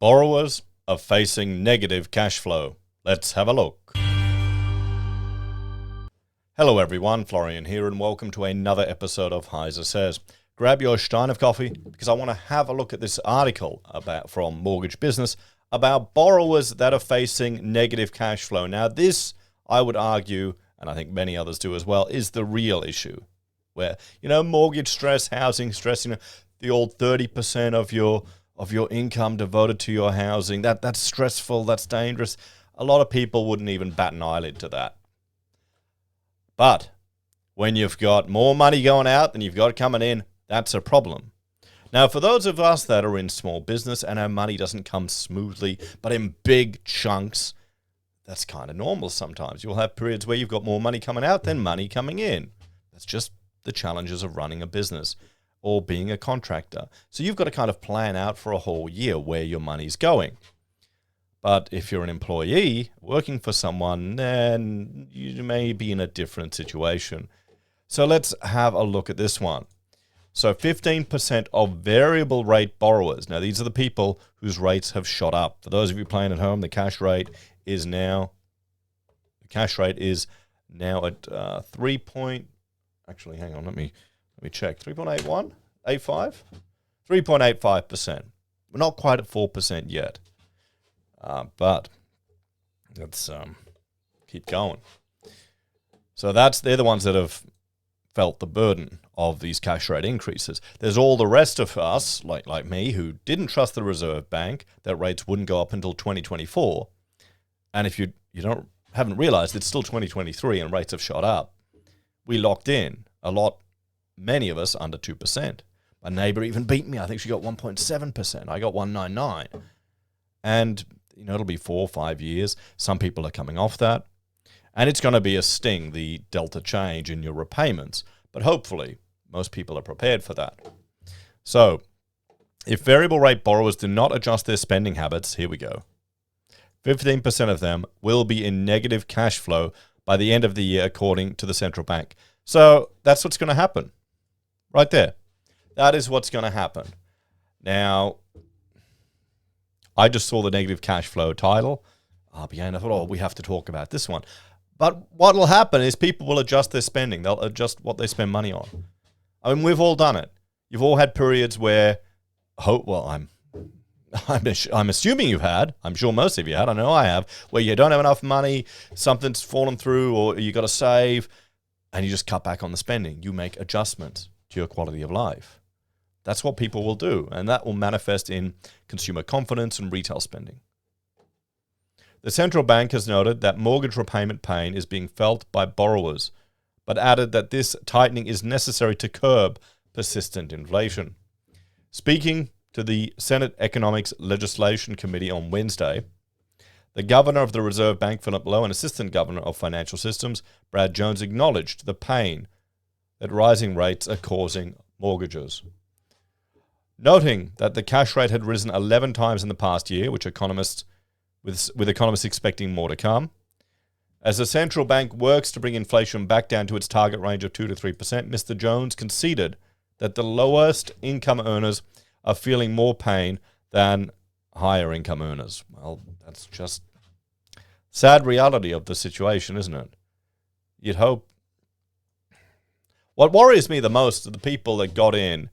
Borrowers are facing negative cash flow. Let's have a look. Hello everyone, Florian here, and welcome to another episode of HeiseSays. Grab your stein of coffee because I want to have a look at this article from Mortgage Business about borrowers that are facing negative cash flow. Now this, I would argue, and I think many others do as well, is the real issue. Where, mortgage stress, housing stress, the old 30% of your income devoted to your housing, that's stressful, that's dangerous. A lot of people wouldn't even bat an eyelid to that. But when you've got more money going out than you've got coming in, that's a problem. Now, for those of us that are in small business and our money doesn't come smoothly, but in big chunks, that's kind of normal sometimes. You'll have periods where you've got more money coming out than money coming in. That's just the challenges of running a business or being a contractor. So you've got to kind of plan out for a whole year where your money's going. But if you're an employee working for someone, then you may be in a different situation. So let's have a look at this one. So 15% of variable rate borrowers. Now, these are the people whose rates have shot up. For those of you playing at home, the cash rate is now at 3 point. Actually, hang on, let me check. 3.81, 85, 3.85%. We're not quite at 4% yet, but let's keep going. So they're the ones that have felt the burden of these cash rate increases. There's all the rest of us, like me, who didn't trust the Reserve Bank that rates wouldn't go up until 2024. And if you haven't realized, it's still 2023 and rates have shot up. We locked in many of us under 2%. My neighbor even beat me. I think she got 1.7%. I got 1.99. And it'll be 4 or 5 years. Some people are coming off that. And it's going to be a sting, the delta change in your repayments. But hopefully, most people are prepared for that. So, if variable rate borrowers do not adjust their spending habits, here we go. 15% of them will be in negative cash flow by the end of the year, according to the central bank. So that's what's going to happen. Right there. That is what's going to happen. Now, I just saw the negative cash flow title. RBA, and I thought, we have to talk about this one. But what will happen is people will adjust their spending. They'll adjust what they spend money on. I mean, we've all done it. You've all had periods where, I'm assuming you've had, I'm sure most of you had, I know I have, where you don't have enough money, something's fallen through, or you got to save, and you just cut back on the spending. You make adjustments to your quality of life. That's what people will do, and that will manifest in consumer confidence and retail spending. The central bank has noted that mortgage repayment pain is being felt by borrowers, but added that this tightening is necessary to curb persistent inflation. Speaking to the Senate Economics Legislation Committee on Wednesday, the governor of the Reserve Bank, Philip Lowe, and assistant governor of financial systems, Brad Jones, acknowledged the pain that rising rates are causing mortgages. Noting that the cash rate had risen 11 times in the past year, with economists expecting more to come, as the central bank works to bring inflation back down to its target range of 2 to 3%, Mr. Jones conceded that the lowest income earners are feeling more pain than higher income earners. Well, that's just sad reality of the situation, isn't it? You'd hope. What worries me the most are the people that got in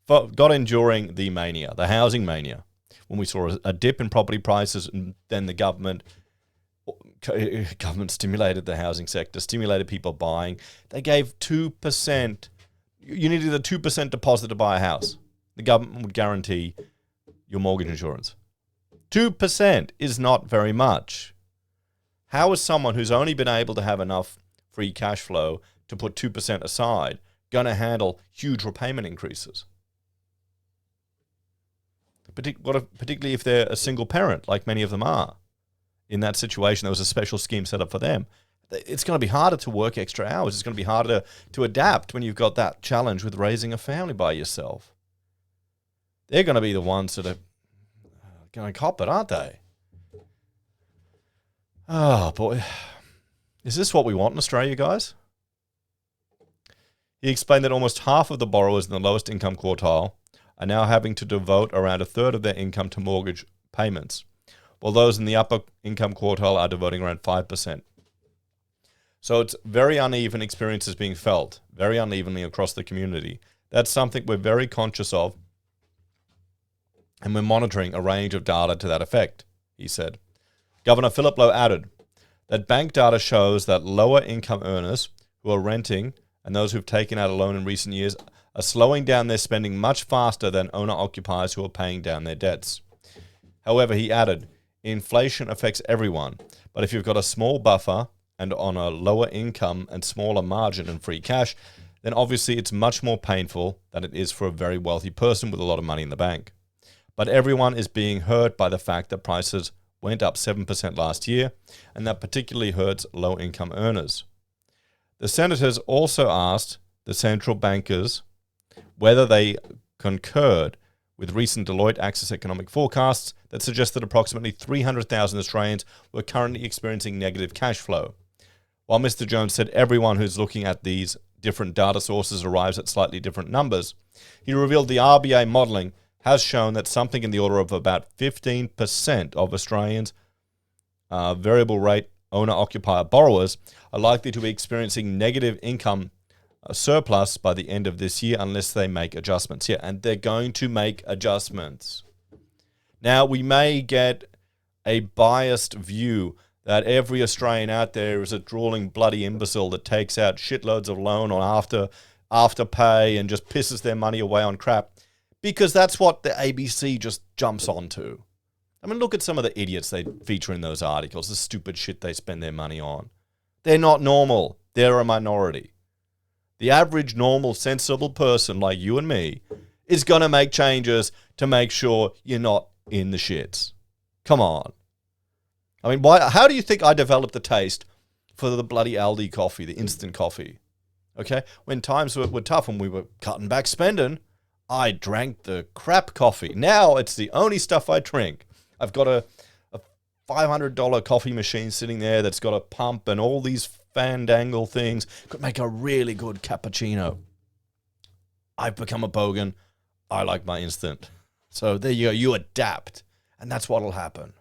during the mania, the housing mania, when we saw a dip in property prices, and then the government stimulated the housing sector, stimulated people buying. They gave 2%. You needed a 2% deposit to buy a house. The government would guarantee your mortgage insurance. 2% is not very much. How is someone who's only been able to have enough free cash flow to put 2% aside going to handle huge repayment increases? Particularly if they're a single parent, like many of them are. In that situation, there was a special scheme set up for them. It's going to be harder to work extra hours. It's going to be harder to adapt when you've got that challenge with raising a family by yourself. They're going to be the ones that are going to cop it, aren't they? Oh, boy. Is this what we want in Australia, guys? He explained that almost half of the borrowers in the lowest income quartile are now having to devote around a third of their income to mortgage payments, while those in the upper income quartile are devoting around 5%. So it's very uneven experiences being felt, very unevenly across the community. That's something we're very conscious of, and we're monitoring a range of data to that effect, he said. Governor Philip Lowe added that bank data shows that lower income earners who are renting and those who've taken out a loan in recent years are slowing down their spending much faster than owner-occupiers who are paying down their debts. However, he added, inflation affects everyone, but if you've got a small buffer and on a lower income and smaller margin in free cash, then obviously it's much more painful than it is for a very wealthy person with a lot of money in the bank. But everyone is being hurt by the fact that prices went up 7% last year, and that particularly hurts low-income earners. The senators also asked the central bankers whether they concurred with recent Deloitte Access economic forecasts that suggest that approximately 300,000 Australians were currently experiencing negative cash flow. While Mr. Jones said everyone who's looking at these different data sources arrives at slightly different numbers, he revealed the RBA modelling has shown that something in the order of about 15% of Australians' variable rate owner-occupier borrowers are likely to be experiencing negative income surplus by the end of this year unless they make adjustments. Yeah, and they're going to make adjustments. Now, we may get a biased view that every Australian out there is a drooling bloody imbecile that takes out shitloads of loan on afterpay and just pisses their money away on crap, because that's what the ABC just jumps onto. I mean, look at some of the idiots they feature in those articles, the stupid shit they spend their money on. They're not normal. They're a minority. The average, normal, sensible person like you and me is going to make changes to make sure you're not in the shits. Come on. I mean, how do you think I developed the taste for the bloody Aldi coffee, the instant coffee? Okay? When times were tough and we were cutting back spending, I drank the crap coffee. Now it's the only stuff I drink. I've got a $500 coffee machine sitting there that's got a pump and all these fandangle things. Could make a really good cappuccino. I've become a bogan. I like my instant. So there you go. You adapt. And that's what'll happen.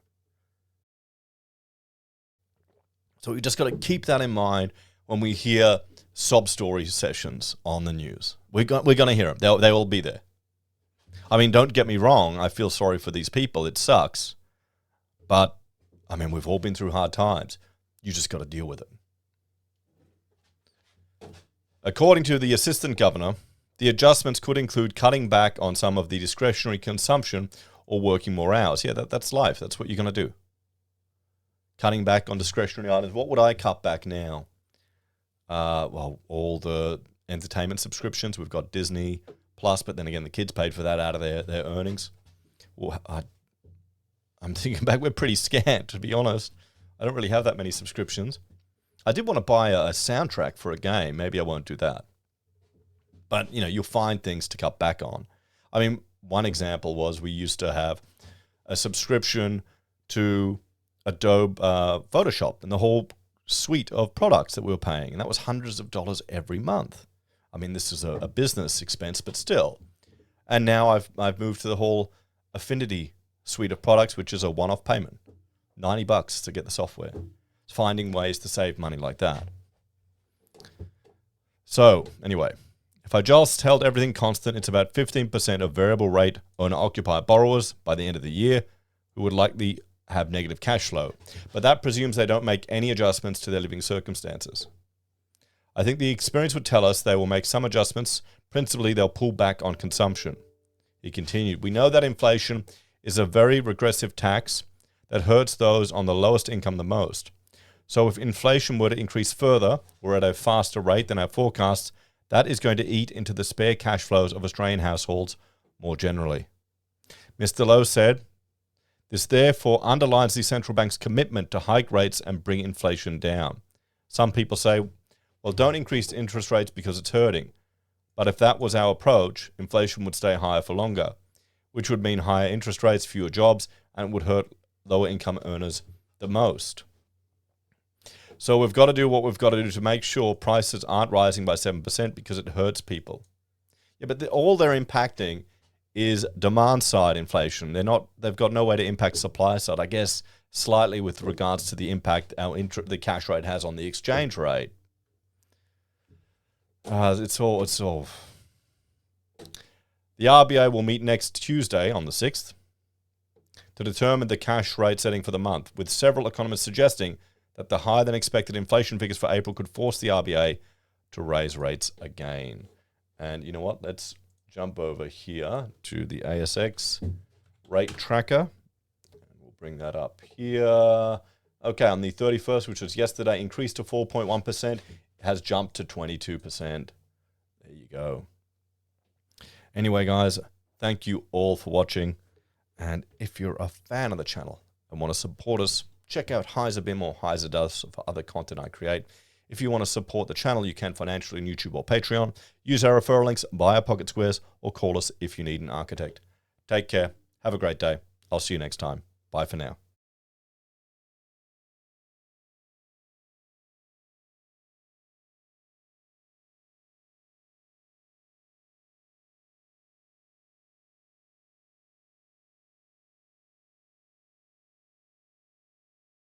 So we just got to keep that in mind when we hear sob story sessions on the news. We're going to hear them. They will be there. I mean, don't get me wrong. I feel sorry for these people. It sucks. But, I mean, we've all been through hard times. You just got to deal with it. According to the assistant governor, the adjustments could include cutting back on some of the discretionary consumption or working more hours. Yeah, that's life. That's what you're going to do. Cutting back on discretionary items. What would I cut back now? Well, all the entertainment subscriptions. We've got Disney Plus, but then again, the kids paid for that out of their earnings. Well, I'm thinking back, we're pretty scant, to be honest. I don't really have that many subscriptions. I did want to buy a soundtrack for a game. Maybe I won't do that. But, you'll find things to cut back on. I mean, one example was we used to have a subscription to Adobe Photoshop and the whole suite of products that we were paying. And that was hundreds of dollars every month. I mean, this is a business expense, but still. And now I've moved to the whole Affinity suite of products, which is a one-off payment. $90 to get the software. It's finding ways to save money like that. So, anyway, if I just held everything constant, it's about 15% of variable rate owner-occupier borrowers by the end of the year who would likely have negative cash flow. But that presumes they don't make any adjustments to their living circumstances. I think the experience would tell us they will make some adjustments. Principally, they'll pull back on consumption. He continued, we know that inflation is a very regressive tax that hurts those on the lowest income the most. So if inflation were to increase further or at a faster rate than our forecasts, that is going to eat into the spare cash flows of Australian households more generally. Mr. Lowe said, this therefore underlines the central bank's commitment to hike rates and bring inflation down. Some people say, well, don't increase interest rates because it's hurting. But if that was our approach, inflation would stay higher for longer, which would mean higher interest rates, fewer jobs, and it would hurt lower income earners the most. So we've got to do what we've got to do to make sure prices aren't rising by 7% because it hurts people. Yeah, but all they're impacting is demand side inflation. They've got no way to impact supply side. I guess slightly with regards to the impact the cash rate has on the exchange rate. It's all. The RBA will meet next Tuesday on the 6th to determine the cash rate setting for the month, with several economists suggesting that the higher than expected inflation figures for April could force the RBA to raise rates again. And you know what? Let's jump over here to the ASX rate tracker. We'll bring that up here. Okay, on the 31st, which was yesterday, increased to 4.1%. It has jumped to 22%. There you go. Anyway, guys, thank you all for watching. And if you're a fan of the channel and want to support us, check out Heise BIM or Heise Does for other content I create. If you want to support the channel, you can financially on YouTube or Patreon. Use our referral links, buy our pocket squares, or call us if you need an architect. Take care. Have a great day. I'll see you next time. Bye for now.